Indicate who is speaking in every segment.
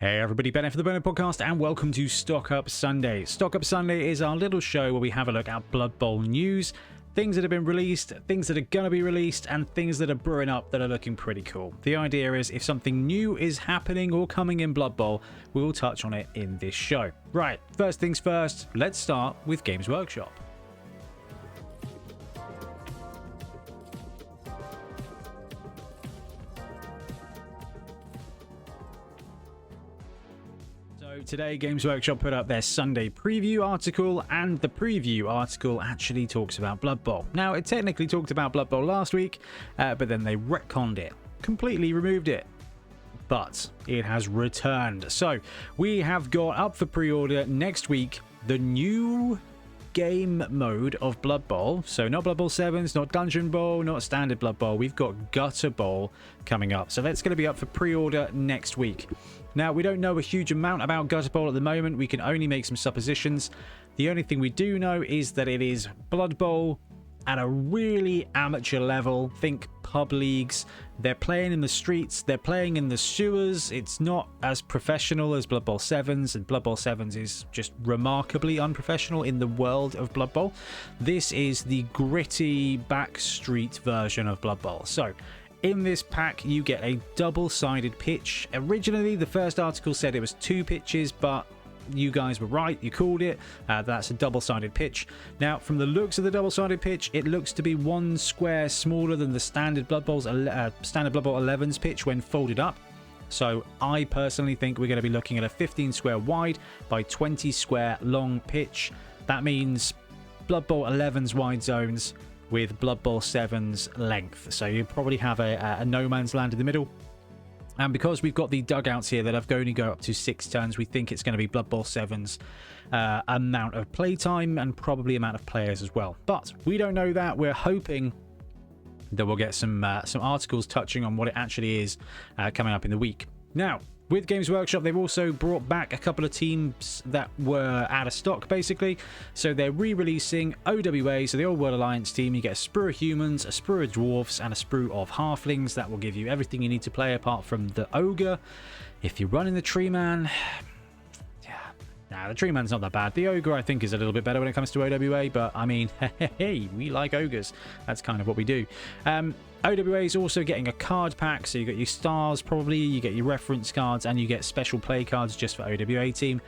Speaker 1: Hey everybody, Bonehead for the Bonehead podcast and welcome to Stock Up Sunday. Stock Up Sunday is our little show where we have a look at Blood Bowl news, things that have been released, things that are going to be released, and things that are brewing up that are looking pretty cool. The idea is if something new is happening or coming in Blood Bowl, we will touch on it in this show. Right, first things first, let's start with Games Workshop. Today, Games Workshop put up their Sunday preview article, and the preview article actually talks about Blood Bowl. Now, it technically talked about Blood Bowl last week, but then they retconned it, completely removed it. But it has returned. So, we have got up for pre-order next week the new game mode of Blood Bowl. So not Blood Bowl 7s, not Dungeon Bowl, not Standard Blood Bowl. We've got Gutter Bowl coming up. So that's going to be up for pre-order next week. Now, we don't know a huge amount about Gutter Bowl at the moment. We can only make some suppositions. The only thing we do know is that it is Blood Bowl at a really amateur level. Think pub leagues. They're playing in the streets. They're playing in the sewers. It's not as professional as Blood Bowl 7s, and Blood Bowl 7s is just remarkably unprofessional in the world of Blood Bowl. This is the gritty backstreet version of Blood Bowl. So, in this pack, you get a double-sided pitch. Originally, the first article said it was 2 pitches, but you guys were right. You called it. That's a double-sided pitch. Now, from the looks of the double-sided pitch, it looks to be 1 square smaller than the standard Blood Bowl 11's pitch when folded up. So I personally think we're going to be looking at a 15 square wide by 20 square long pitch. That means Blood Bowl 11's wide zones with Blood Bowl 7's length. So you probably have a no man's land in the middle. And because we've got the dugouts here that have only go up to 6 turns, we think it's going to be Blood Bowl 7's amount of playtime and probably amount of players as well. But we don't know that. We're hoping that we'll get some articles touching on what it actually is coming up in the week. Now, with Games Workshop, they've also brought back a couple of teams that were out of stock, basically. So they're re-releasing OWA, so the Old World Alliance team. You get a sprue of humans, a sprue of dwarves, and a sprue of halflings. That will give you everything you need to play apart from the ogre. If you're running the tree man, the tree man's not that bad. The ogre, I think, is a little bit better when it comes to OWA, but I mean, hey, we like ogres. That's kind of what we do. OWA is also getting a card pack, so you get your stars probably, you get your reference cards, and you get special play cards just for OWA team.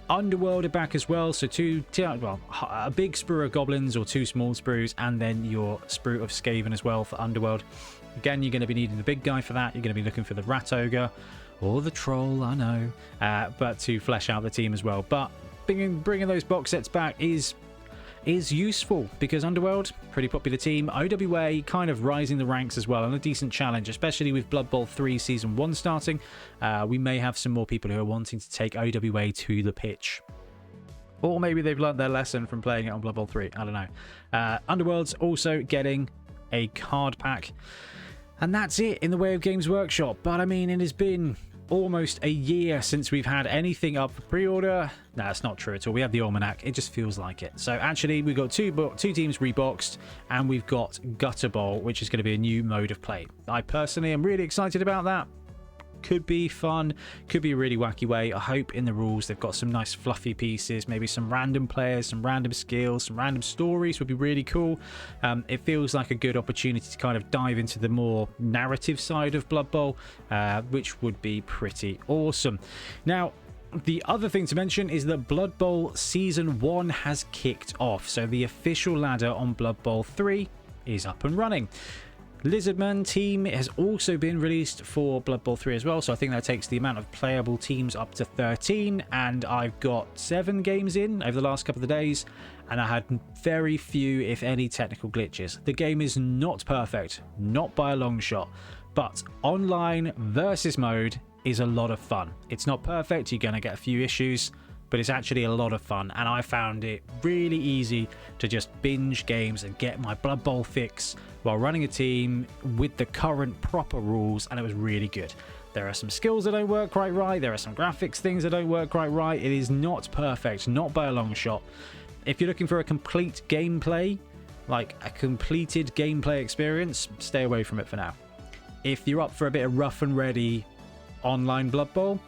Speaker 1: Underworld are back as well, so a big sprue of goblins or 2 small sprues, and then your sprue of Skaven as well for Underworld. Again, you're going to be needing the big guy for that. You're going to be looking for the rat ogre or the troll, I know, but to flesh out the team as well. But bringing those box sets back is useful because Underworld, pretty popular team. OWA kind of rising the ranks as well, and a decent challenge, especially with Blood Bowl 3 Season 1 starting. We may have some more people who are wanting to take OWA to the pitch. Or maybe they've learned their lesson from playing it on Blood Bowl 3. I don't know. Underworld's also getting a card pack. And that's it in the way of Games Workshop. But I mean, it has been almost a year since we've had anything up for pre-order. No, that's not true at all. We have the Almanac. It just feels like it. So actually, we've got two teams reboxed, and we've got Gutter Bowl, which is going to be a new mode of play. I personally am really excited about that. Could be fun, could be a really wacky way. I hope in the rules they've got some nice fluffy pieces, maybe some random players, some random skills, some random stories would be really cool. It feels like a good opportunity to kind of dive into the more narrative side of Blood Bowl, which would be pretty awesome. Now, the other thing to mention is that Blood Bowl Season 1 has kicked off, so the official ladder on Blood Bowl 3 is up and running. Lizardman team has also been released for Blood Bowl 3 as well, so I think that takes the amount of playable teams up to 13, and I've got 7 games in over the last couple of days, and I had very few, if any, technical glitches. The game is not perfect, not by a long shot, but online versus mode is a lot of fun. It's not perfect, you're going to get a few issues, but it's actually a lot of fun, and I found it really easy to just binge games and get my Blood Bowl fix while running a team with the current proper rules, and it was really good. There are some skills that don't work quite right, there are some graphics things that don't work quite right. It is not perfect, not by a long shot. If you're looking for a complete gameplay, like a completed gameplay experience, stay away from it for now. If you're up for a bit of rough and ready online Blood Bowl,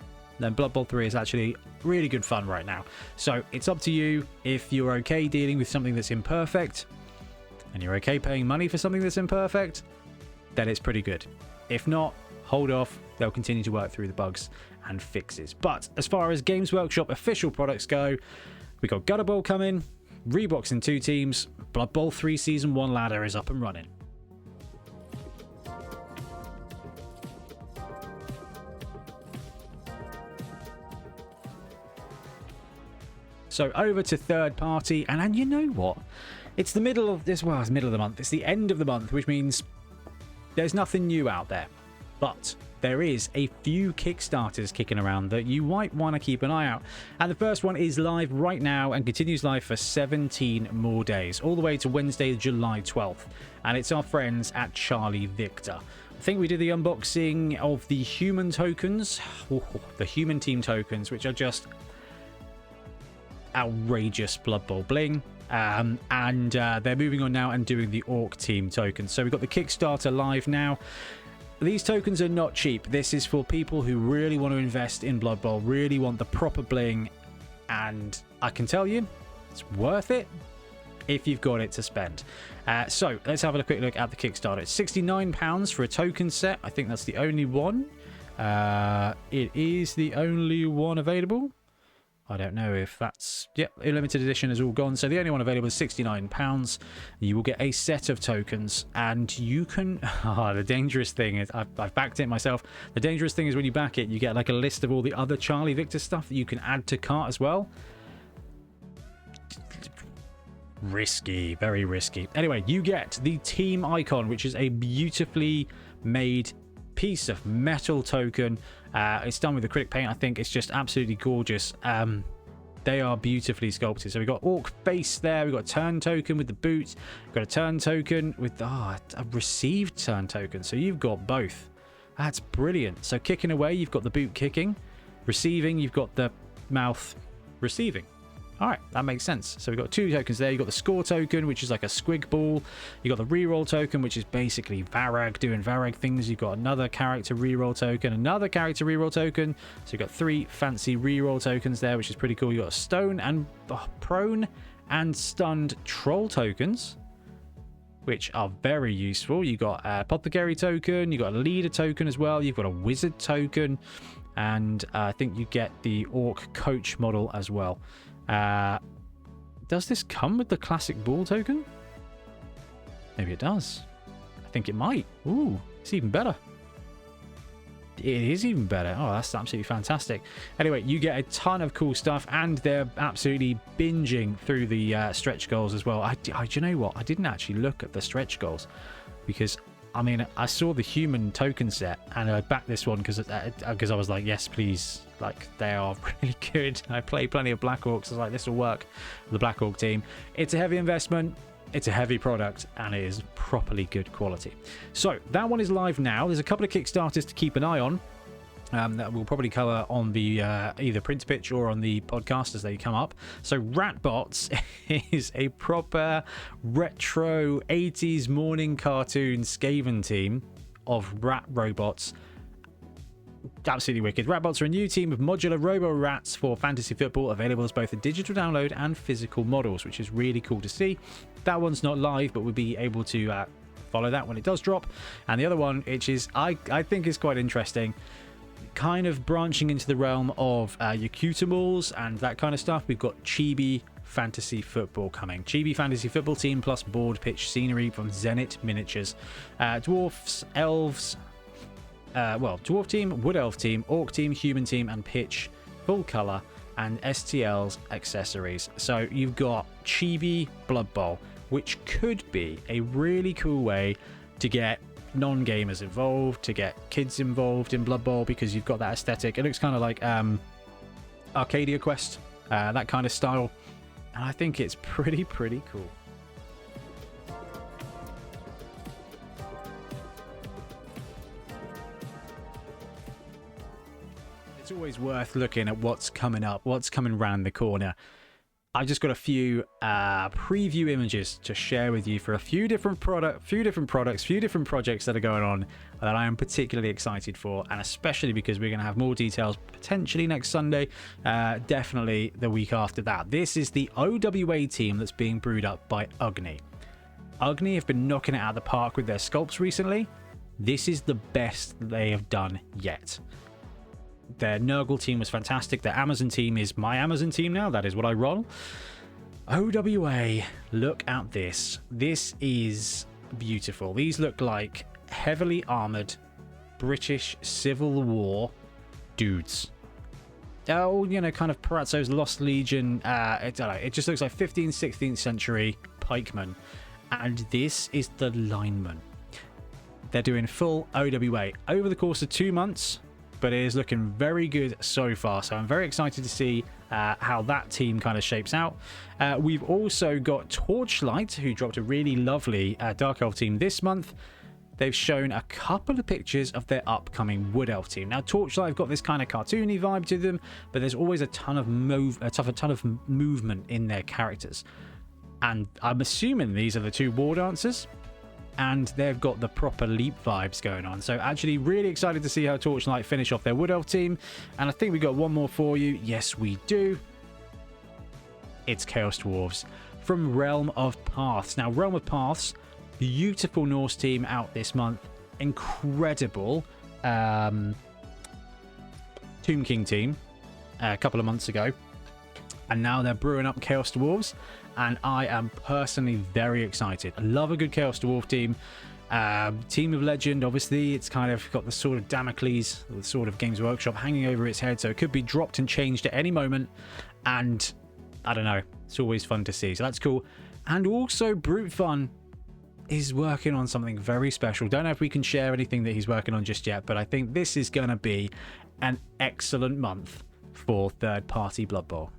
Speaker 1: then Blood Bowl 3 is actually really good fun right now. So it's up to you. If you're okay dealing with something that's imperfect, and you're okay paying money for something that's imperfect, then it's pretty good. If not, hold off. They'll continue to work through the bugs and fixes. But as far as Games Workshop official products go, we got Gutter Bowl coming, Rebox in 2 teams, Blood Bowl 3 Season 1 ladder is up and running. So over to third party, and you know what? It's the middle of this, well, it's middle of the month. It's the end of the month, which means there's nothing new out there. But there is a few Kickstarters kicking around that you might want to keep an eye out. And the first one is live right now and continues live for 17 more days, all the way to Wednesday, July 12th. And it's our friends at Charlie Victor. I think we did the unboxing of the human tokens, the human team tokens, which are just outrageous Blood Bowl bling. And they're moving on now and doing the Orc team tokens. So we've got the Kickstarter live now. These tokens are not cheap. This is for people who really want to invest in Blood Bowl, really want the proper bling, and I can tell you, it's worth it if you've got it to spend. So let's have a quick look at the Kickstarter. It's £69 for a token set. I think that's the only one. It is the only one available. I don't know if that's... Yep, limited edition is all gone. So the only one available is £69. You will get a set of tokens, and you can... the dangerous thing is... I've backed it myself. The dangerous thing is when you back it, you get like a list of all the other Charlie Victor stuff that you can add to cart as well. Risky. Very risky. Anyway, you get the team icon, which is a beautifully made piece of metal token. It's done with acrylic paint. I think it's just absolutely gorgeous. They are beautifully sculpted. So we've got Orc face there. We've got a turn token with the boot. We've got a turn token with a received turn token. So you've got both. That's brilliant. So kicking away, you've got the boot kicking. Receiving, you've got the mouth receiving. All right, that makes sense. So we've got 2 tokens there. You've got the score token, which is like a squig ball. You've got the reroll token, which is basically Varag doing Varag things. You've got another character reroll token, another character reroll token. So you've got 3 fancy reroll tokens there, which is pretty cool. You've got a stone and prone and stunned troll tokens, which are very useful. You've got a apothecary token. You've got a leader token as well. You've got a wizard token. And I think you get the orc coach model as well. Does this come with the classic ball token? Maybe it does. I think it might. Ooh, it's even better. It is even better. Oh, that's absolutely fantastic. Anyway, you get a ton of cool stuff, and they're absolutely binging through the stretch goals as well. Do you know what? I didn't actually look at the stretch goals because, I mean, I saw the human token set and I backed this one because I was like, yes, please. Like, they are really good. I play plenty of Black Orcs. I was like, this will work for the Black Orc team. It's a heavy investment. It's a heavy product, and it is properly good quality. So that one is live now. There's a couple of Kickstarters to keep an eye on that we'll probably cover on the either print pitch or on the podcast as they come up. So Ratbots is a proper retro 80s morning cartoon Skaven team of rat robots. Absolutely wicked. Ratbots are a new team of modular robo-rats for fantasy football, available as both a digital download and physical models, which is really cool to see. That one's not live, but we'll be able to follow that when it does drop. And the other one, which is I think is quite interesting, kind of branching into the realm of your Cutamals and that kind of stuff. We've got Chibi Fantasy Football coming. Chibi Fantasy Football team plus board pitch scenery from Zenit Miniatures. Dwarfs, elves, dwarf team, wood elf team, orc team, human team, and pitch, full color, and STL's accessories. So you've got Chibi Blood Bowl, which could be a really cool way to get non-gamers involved, to get kids involved in Blood Bowl, because you've got that aesthetic. It looks kind of like Arcadia Quest, that kind of style, and I think it's pretty cool. It's always worth looking at what's coming up, what's coming round the corner. I've just got a few preview images to share with you for a few different products, few different projects that are going on that I am particularly excited for, and especially because we're going to have more details potentially next Sunday, definitely the week after that. This is the OWA team that's being brewed up by Ugni. Ugni have been knocking it out of the park with their sculpts recently. This is the best they have done yet. Their Nurgle team was fantastic. Their Amazon team is my Amazon team now. That is what I roll. OWA, look at this. This is beautiful. These look like heavily armored British Civil War dudes. Oh, you know, kind of Palazzo's Lost Legion. I don't know. It just looks like 15th, 16th century pikemen. And this is the lineman. They're doing full OWA over the course of 2 months. But it is looking very good so far. So I'm very excited to see how that team kind of shapes out. We've also got Torchlight, who dropped a really lovely Dark Elf team this month. They've shown a couple of pictures of their upcoming Wood Elf team. Now, Torchlight have got this kind of cartoony vibe to them, but there's always a ton of movement in their characters. And I'm assuming these are the 2 war dancers. And they've got the proper leap vibes going on. So actually really excited to see how Torchlight finish off their Wood Elf team. And I think we got one more for you. Yes, we do. It's Chaos Dwarves from Realm of Paths. Now, Realm of Paths, beautiful Norse team out this month. Incredible Tomb King team a couple of months ago. And now they're brewing up Chaos Dwarves. And I am personally very excited. I love a good Chaos Dwarf team. Team of Legend, obviously, it's kind of got the sword of Damocles, the sword of Games Workshop hanging over its head, so it could be dropped and changed at any moment. And I don't know, it's always fun to see, so that's cool. And also, Brute Fun is working on something very special. Don't know if we can share anything that he's working on just yet, but I think this is going to be an excellent month for third-party Blood Bowl.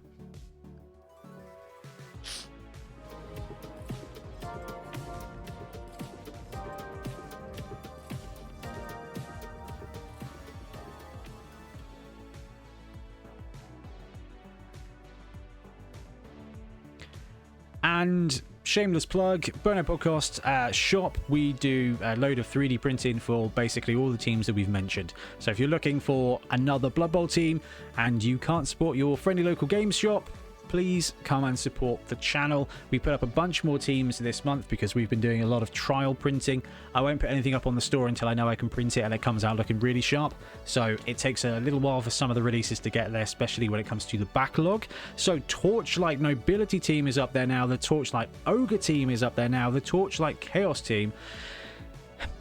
Speaker 1: And shameless plug, Bonehead Podcast shop. We do a load of 3D printing for basically all the teams that we've mentioned. So if you're looking for another Blood Bowl team and you can't support your friendly local games shop, please come and support the channel. We put up a bunch more teams this month because we've been doing a lot of trial printing. I won't put anything up on the store until I know I can print it and it comes out looking really sharp. So it takes a little while for some of the releases to get there, especially when it comes to the backlog. So Torchlight Nobility team is up there now. The Torchlight Ogre team is up there now. The Torchlight Chaos team.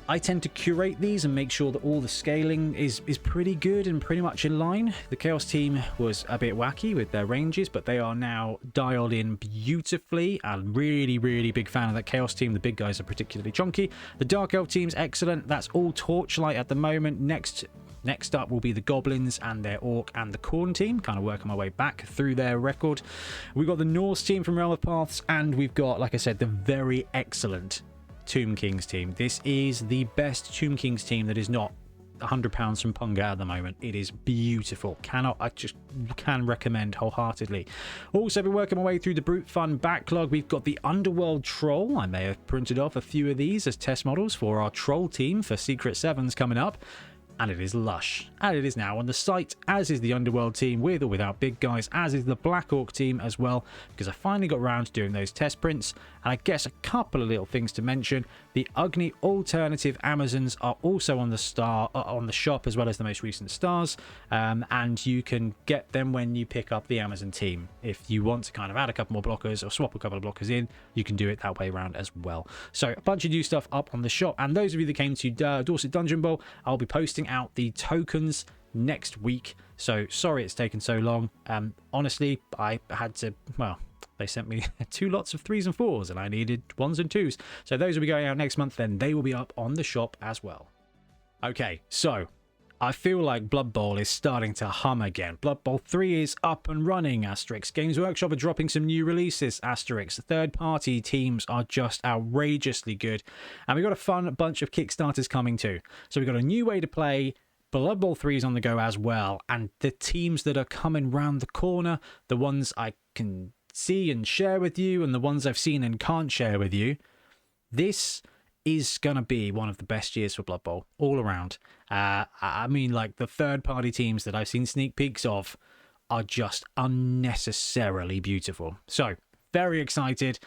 Speaker 1: I tend to curate these and make sure that all the scaling is pretty good and pretty much in line. The Chaos team was a bit wacky with their ranges, but they are now dialed in beautifully. I'm really, really big fan of that Chaos team. The big guys are particularly chunky. The Dark Elf team's excellent. That's all Torchlight at the moment. Next up will be the Goblins and their Orc and the Khorne team, kind of working my way back through their record. We've got the Norse team from Realm of Paths, and we've got, like I said, the very excellent Tomb Kings team. This is the best Tomb Kings team that is not £100 from Punga at the moment. It is beautiful. I just can recommend wholeheartedly. Also been working my way through the Brute Fun backlog. We've got the Underworld Troll. I may have printed off a few of these as test models for our Troll team for Secret Sevens coming up. And it is lush. And it is now on the site, as is the Underworld team, with or without big guys, as is the Black Orc team as well, because I finally got around to doing those test prints. And I guess a couple of little things to mention. The Ugni alternative Amazons are also on the shop, as well as the most recent stars. And you can get them when you pick up the Amazon team. If you want to kind of add a couple more blockers or swap a couple of blockers in, you can do it that way around as well. So a bunch of new stuff up on the shop. And those of you that came to Dorset Dungeon Bowl, I'll be posting out the tokens next week. So sorry it's taken so long. Honestly, I had to, well, they sent me 2 lots of 3s and 4s and I needed 1s and 2s. So those will be going out next month, then they will be up on the shop as well. Okay, so I feel like Blood Bowl is starting to hum again. Blood Bowl 3 is up and running, asterisk. Games Workshop are dropping some new releases, asterisk. Third-party teams are just outrageously good. And we've got a fun bunch of Kickstarters coming too. So we've got a new way to play. Blood Bowl 3 is on the go as well. And the teams that are coming round the corner, the ones I can see and share with you and the ones I've seen and can't share with you, this is going to be one of the best years for Blood Bowl all around. I mean, like, the third-party teams that I've seen sneak peeks of are just unnecessarily beautiful. So, very excited.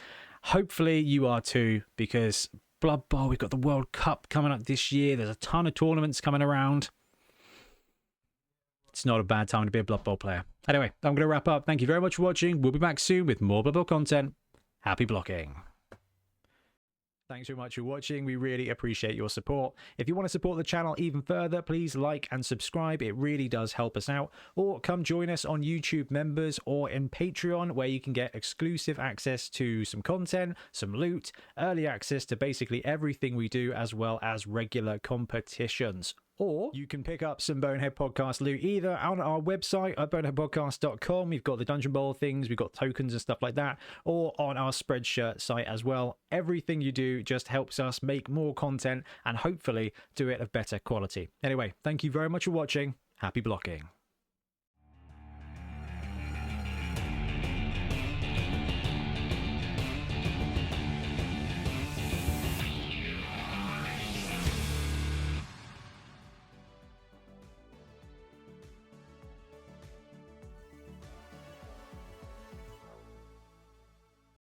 Speaker 1: Hopefully you are too, because Blood Bowl, we've got the World Cup coming up this year. There's a ton of tournaments coming around. It's not a bad time to be a Blood Bowl player. Anyway, I'm going to wrap up. Thank you very much for watching. We'll be back soon with more Blood Bowl content. Happy blocking. Thanks very much for watching. We really appreciate your support. If you want to support the channel even further, please like and subscribe. It really does help us out. Or come join us on YouTube Members or in Patreon, where you can get exclusive access to some content, some loot, early access to basically everything we do, as well as regular competitions. Or you can pick up some Bonehead Podcast loot either on our website at boneheadpodcast.com. We've got the Dungeon Bowl things, we've got tokens and stuff like that, or on our Spreadshirt site as well. Everything you do just helps us make more content and hopefully do it of better quality. Anyway, thank you very much for watching. Happy blocking.